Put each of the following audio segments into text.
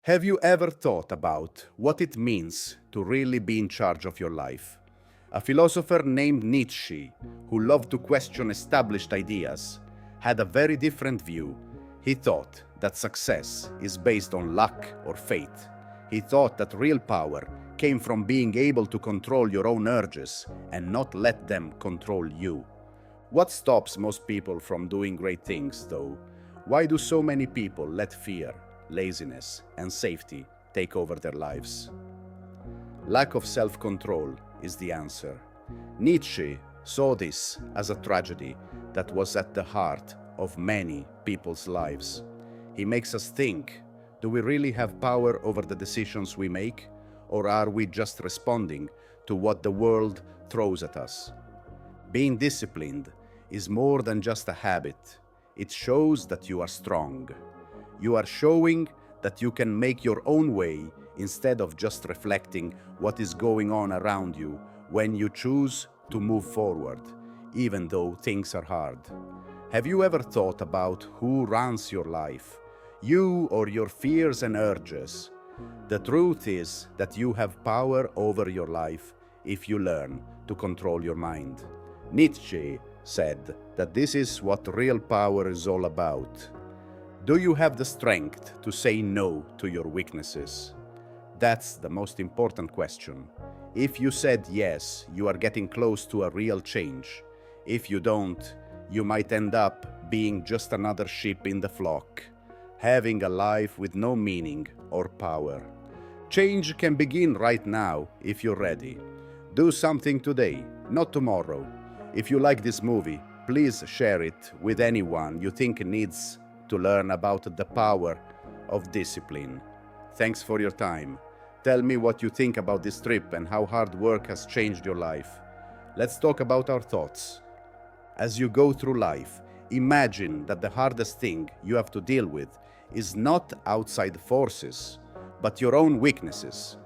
Have you ever thought about what it means to really be in charge of your life? A philosopher named Nietzsche, who loved to question established ideas, had a very different view. He thought that success is based on luck or fate. He thought that real power came from being able to control your own urges and not let them control you. What stops most people from doing great things, though? Why do so many people let fear, laziness, and safety take over their lives? Lack of self-control is the answer. Nietzsche saw this as a tragedy that was at the heart of many people's lives. He makes us think, do we really have power over the decisions we make, or are we just responding to what the world throws at us? Being disciplined is more than just a habit. It shows that you are strong. You are showing that you can make your own way instead of just reflecting what is going on around you when you choose to move forward, even though things are hard. Have you ever thought about who runs your life? You or your fears and urges? The truth is that you have power over your life if you learn to control your mind. Nietzsche said that this is what real power is all about. Do you have the strength to say no to your weaknesses? That's the most important question. If you said yes, you are getting close to a real change. If you don't, you might end up being just another sheep in the flock, having a life with no meaning or power. Change can begin right now if you're ready. Do something today, not tomorrow. If you like this movie, please share it with anyone you think needs to learn about the power of discipline. Thanks for your time. Tell me what you think about this trip and how hard work has changed your life. Let's talk about our thoughts. As you go through life, imagine that the hardest thing you have to deal with is not outside forces, but your own weaknesses.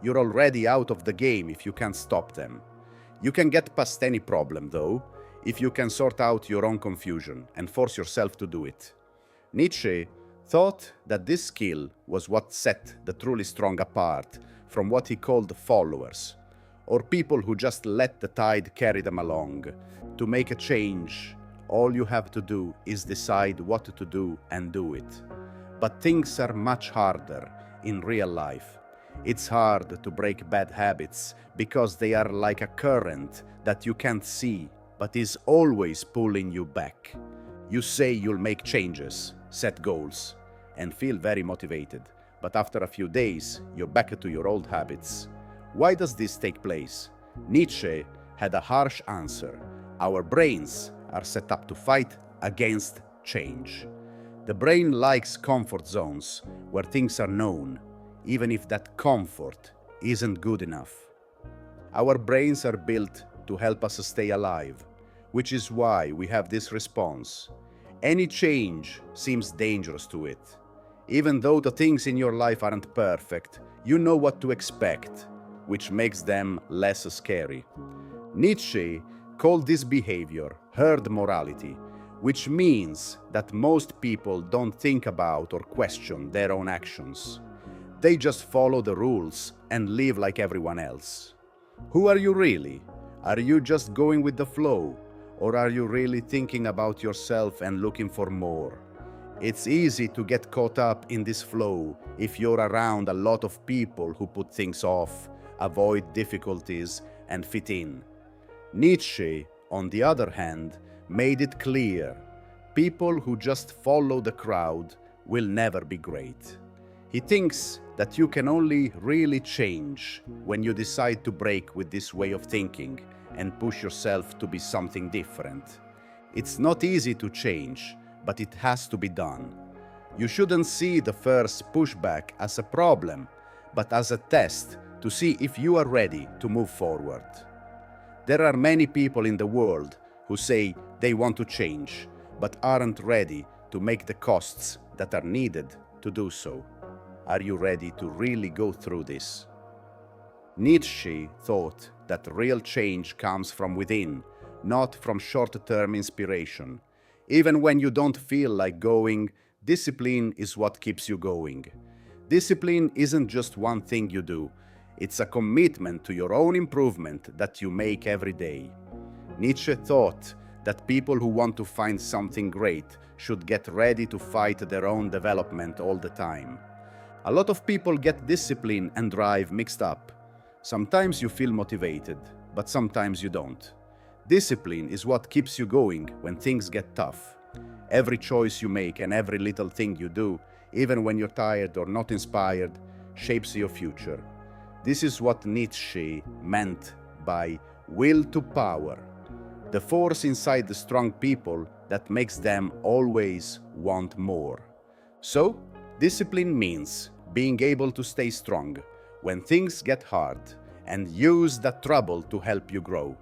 You're already out of the game if you can't stop them. You can get past any problem, though, if you can sort out your own confusion and force yourself to do it. Nietzsche thought that this skill was what set the truly strong apart from what he called followers, or people who just let the tide carry them along. To make a change, all you have to do is decide what to do and do it. But things are much harder in real life. It's hard to break bad habits because they are like a current that you can't see, but is always pulling you back. You say you'll make changes, set goals, and feel very motivated, but after a few days, you're back to your old habits. Why does this take place? Nietzsche had a harsh answer. Our brains are set up to fight against change. The brain likes comfort zones where things are known, even if that comfort isn't good enough. Our brains are built to help us stay alive, which is why we have this response. Any change seems dangerous to it. Even though the things in your life aren't perfect, you know what to expect, which makes them less scary. Nietzsche called this behavior herd morality, which means that most people don't think about or question their own actions. They just follow the rules and live like everyone else. Who are you really? Are you just going with the flow? Or are you really thinking about yourself and looking for more? It's easy to get caught up in this flow if you're around a lot of people who put things off, avoid difficulties, and fit in. Nietzsche, on the other hand, made it clear, people who just follow the crowd will never be great. He thinks that you can only really change when you decide to break with this way of thinking and push yourself to be something different. It's not easy to change, but it has to be done. You shouldn't see the first pushback as a problem, but as a test to see if you are ready to move forward. There are many people in the world who say they want to change, but aren't ready to make the costs that are needed to do so. Are you ready to really go through this? Nietzsche thought that real change comes from within, not from short-term inspiration. Even when you don't feel like going, discipline is what keeps you going. Discipline isn't just one thing you do, it's a commitment to your own improvement that you make every day. Nietzsche thought that people who want to find something great should get ready to fight their own development all the time. A lot of people get discipline and drive mixed up. Sometimes you feel motivated, but sometimes you don't. Discipline is what keeps you going when things get tough. Every choice you make and every little thing you do, even when you're tired or not inspired, shapes your future. This is what Nietzsche meant by will to power, the force inside the strong people that makes them always want more. So, discipline means being able to stay strong when things get hard and use that trouble to help you grow.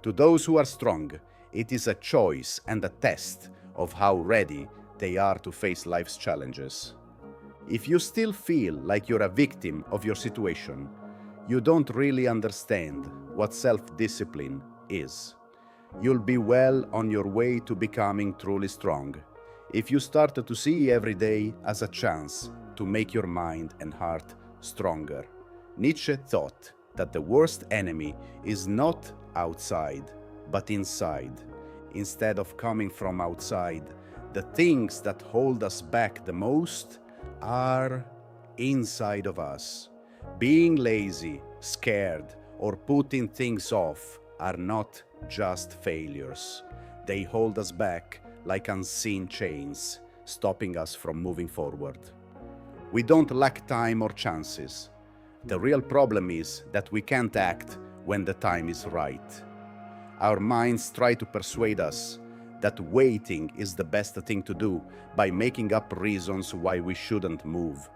To those who are strong, it is a choice and a test of how ready they are to face life's challenges. If you still feel like you're a victim of your situation, you don't really understand what self-discipline is. You'll be well on your way to becoming truly strong if you start to see every day as a chance to make your mind and heart stronger. Nietzsche thought that the worst enemy is not outside, but inside. Instead of coming from outside, the things that hold us back the most are inside of us. Being lazy, scared, or putting things off are not just failures. They hold us back like unseen chains, stopping us from moving forward. We don't lack time or chances. The real problem is that we can't act when the time is right. Our minds try to persuade us that waiting is the best thing to do by making up reasons why we shouldn't move.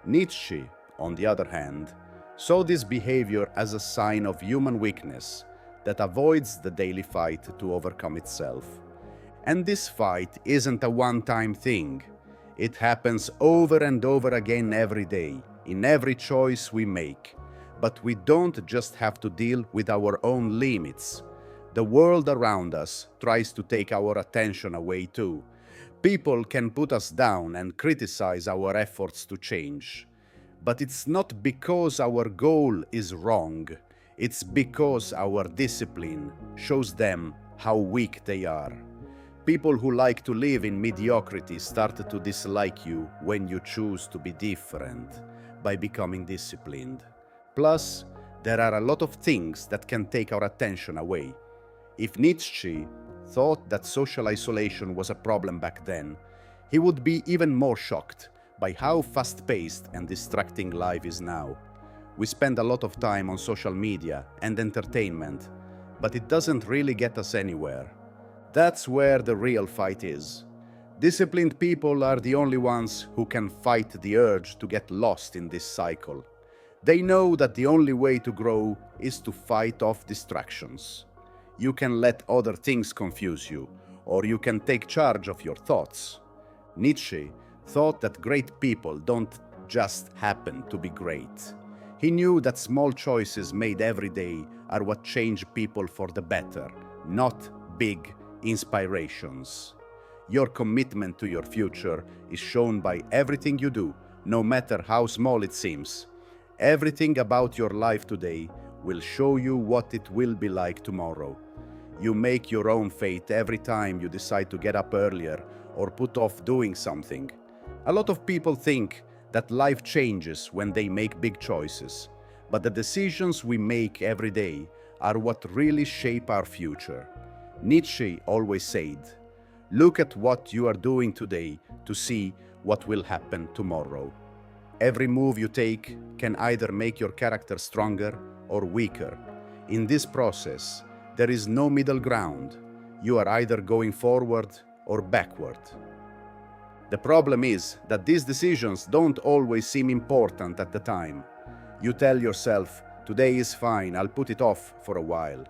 Nietzsche, on the other hand, saw this behavior as a sign of human weakness that avoids the daily fight to overcome itself. And this fight isn't a one-time thing. It happens over and over again every day, in every choice we make. But we don't just have to deal with our own limits. The world around us tries to take our attention away too. People can put us down and criticize our efforts to change. But it's not because our goal is wrong. It's because our discipline shows them how weak they are. People who like to live in mediocrity start to dislike you when you choose to be different by becoming disciplined. Plus, there are a lot of things that can take our attention away. If Nietzsche thought that social isolation was a problem back then, he would be even more shocked by how fast-paced and distracting life is now. We spend a lot of time on social media and entertainment, but it doesn't really get us anywhere. That's where the real fight is. Disciplined people are the only ones who can fight the urge to get lost in this cycle. They know that the only way to grow is to fight off distractions. You can let other things confuse you, or you can take charge of your thoughts. Nietzsche thought that great people don't just happen to be great. He knew that small choices made every day are what change people for the better, not big inspirations. Your commitment to your future is shown by everything you do, no matter how small it seems. Everything about your life today will show you what it will be like tomorrow. You make your own fate every time you decide to get up earlier or put off doing something. A lot of people think that life changes when they make big choices, but the decisions we make every day are what really shape our future. Nietzsche always said, "Look at what you are doing today to see what will happen tomorrow." Every move you take can either make your character stronger or weaker. In this process, there is no middle ground. You are either going forward or backward. The problem is that these decisions don't always seem important at the time. You tell yourself, today is fine, I'll put it off for a while.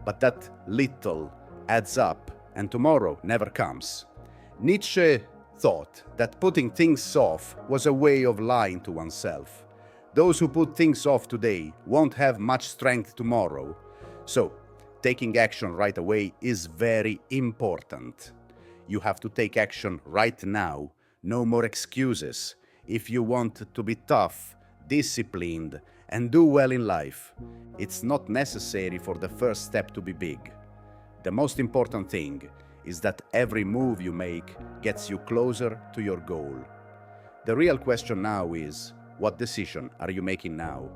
But that little adds up, and tomorrow never comes. Nietzsche thought that putting things off was a way of lying to oneself. Those who put things off today won't have much strength tomorrow. So, taking action right away is very important. You have to take action right now. No more excuses. if you want to be tough, disciplined, and do well in life, it's not necessary for the first step to be big. The most important thing is that every move you make gets you closer to your goal. The real question now is, what decision are you making now?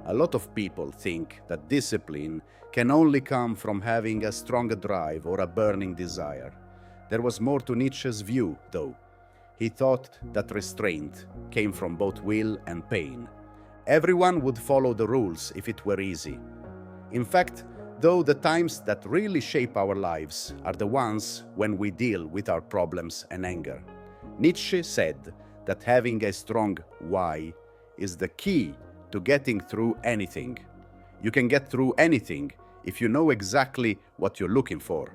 A lot of people think that discipline can only come from having a strong drive or a burning desire. There was more to Nietzsche's view, though. He thought that restraint came from both will and pain. Everyone would follow the rules if it were easy. In fact, though, the times that really shape our lives are the ones when we deal with our problems and anger. Nietzsche said that having a strong why is the key to getting through anything. You can get through anything if you know exactly what you're looking for.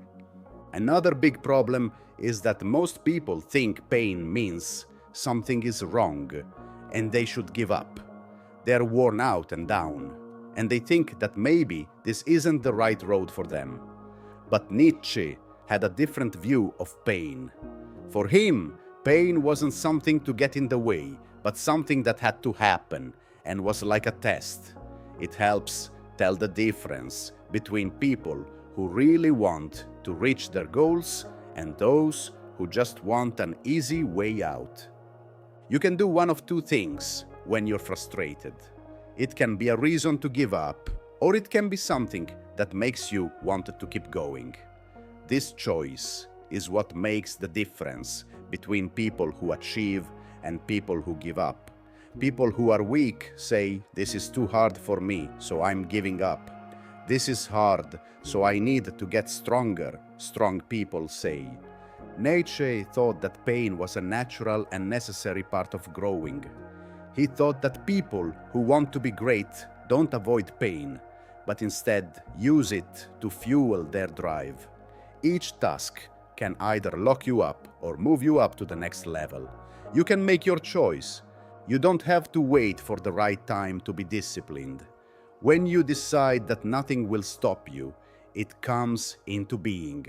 Another big problem is that most people think pain means something is wrong and they should give up. They're worn out and down, and they think that maybe this isn't the right road for them. But Nietzsche had a different view of pain. For him, pain wasn't something to get in the way, but something that had to happen and was like a test. It helps tell the difference between people who really want to reach their goals and those who just want an easy way out. You can do one of two things when you're frustrated. It can be a reason to give up, or it can be something that makes you want to keep going. This choice is what makes the difference between people who achieve and people who give up. People who are weak say, "This is too hard for me, so I'm giving up. This is hard, so I need to get stronger," strong people say. Nietzsche thought that pain was a natural and necessary part of growing. He thought that people who want to be great don't avoid pain, but instead use it to fuel their drive. Each task can either lock you up or move you up to the next level. You can make your choice. You don't have to wait for the right time to be disciplined. When you decide that nothing will stop you, it comes into being.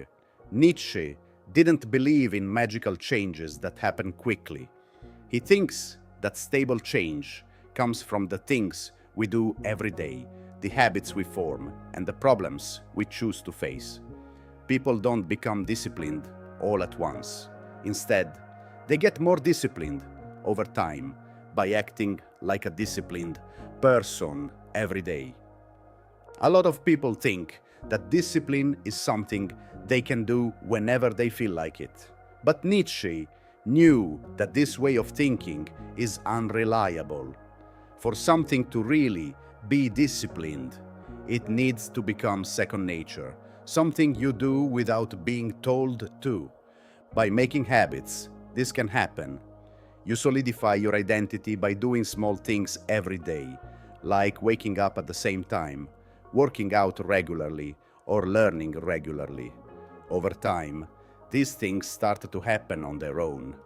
Nietzsche didn't believe in magical changes that happen quickly. He thinks that stable change comes from the things we do every day, the habits we form, and the problems we choose to face. People don't become disciplined all at once. Instead, they get more disciplined over time by acting like a disciplined person every day. A lot of people think that discipline is something they can do whenever they feel like it. But Nietzsche knew that this way of thinking is unreliable. For something to really be disciplined, it needs to become second nature, something you do without being told to. By making habits, this can happen. You solidify your identity by doing small things every day, like waking up at the same time, working out regularly, or learning regularly. Over time, these things start to happen on their own.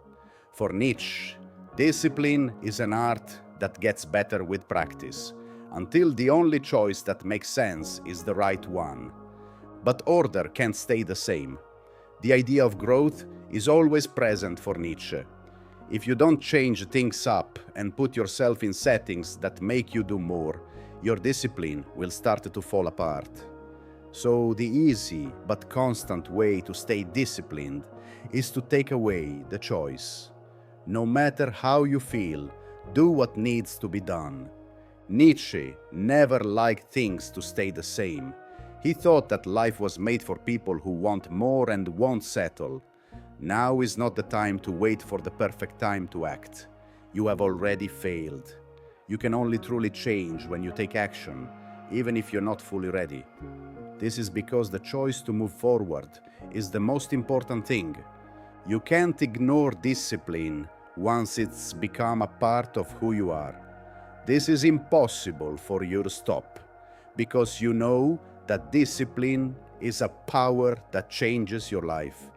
For Nietzsche, discipline is an art that gets better with practice, until the only choice that makes sense is the right one. But order can't stay the same. The idea of growth is always present for Nietzsche. If you don't change things up and put yourself in settings that make you do more, your discipline will start to fall apart. So the easy but constant way to stay disciplined is to take away the choice. No matter how you feel, do what needs to be done. Nietzsche never liked things to stay the same. He thought that life was made for people who want more and won't settle. Now is not the time to wait for the perfect time to act. You have already failed. You can only truly change when you take action, even if you're not fully ready. This is because the choice to move forward is the most important thing. You can't ignore discipline once it's become a part of who you are. This is impossible for you to stop, because you know that discipline is a power that changes your life.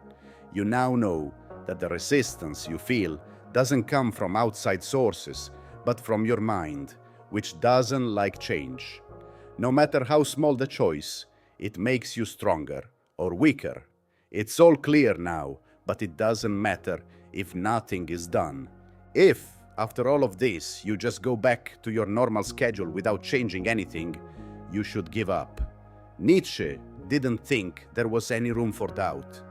You now know that the resistance you feel doesn't come from outside sources, but from your mind, which doesn't like change. No matter how small the choice, it makes you stronger or weaker. It's all clear now, but it doesn't matter if nothing is done. If after all of this, you just go back to your normal schedule without changing anything, you should give up. Nietzsche didn't think there was any room for doubt.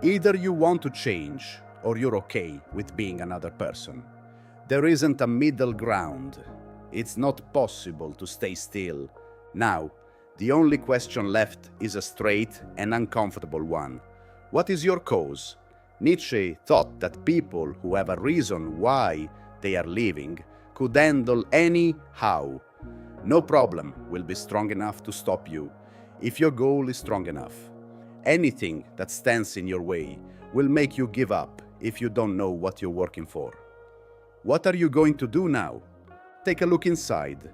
Either you want to change, or you're okay with being another person. There isn't a middle ground. It's not possible to stay still. Now, the only question left is a straight and uncomfortable one. What is your cause? Nietzsche thought that people who have a reason why they are living could handle any how. No problem will be strong enough to stop you if your goal is strong enough. Anything that stands in your way will make you give up if you don't know what you're working for. What are you going to do now? Take a look inside.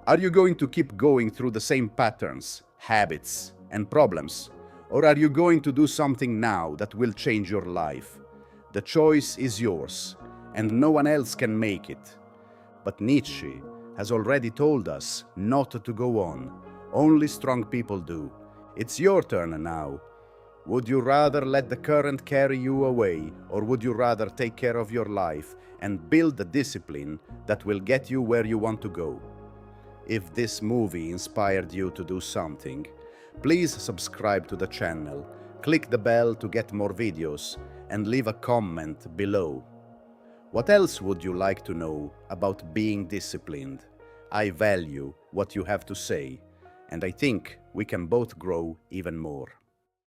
Are you going to keep going through the same patterns, habits, and problems? Or are you going to do something now that will change your life? The choice is yours, and no one else can make it. But Nietzsche has already told us not to go on. Only strong people do. It's your turn now. Would you rather let the current carry you away, or would you rather take care of your life and build the discipline that will get you where you want to go? If this movie inspired you to do something, please subscribe to the channel, click the bell to get more videos, and leave a comment below. What else would you like to know about being disciplined? I value what you have to say, and I think we can both grow even more.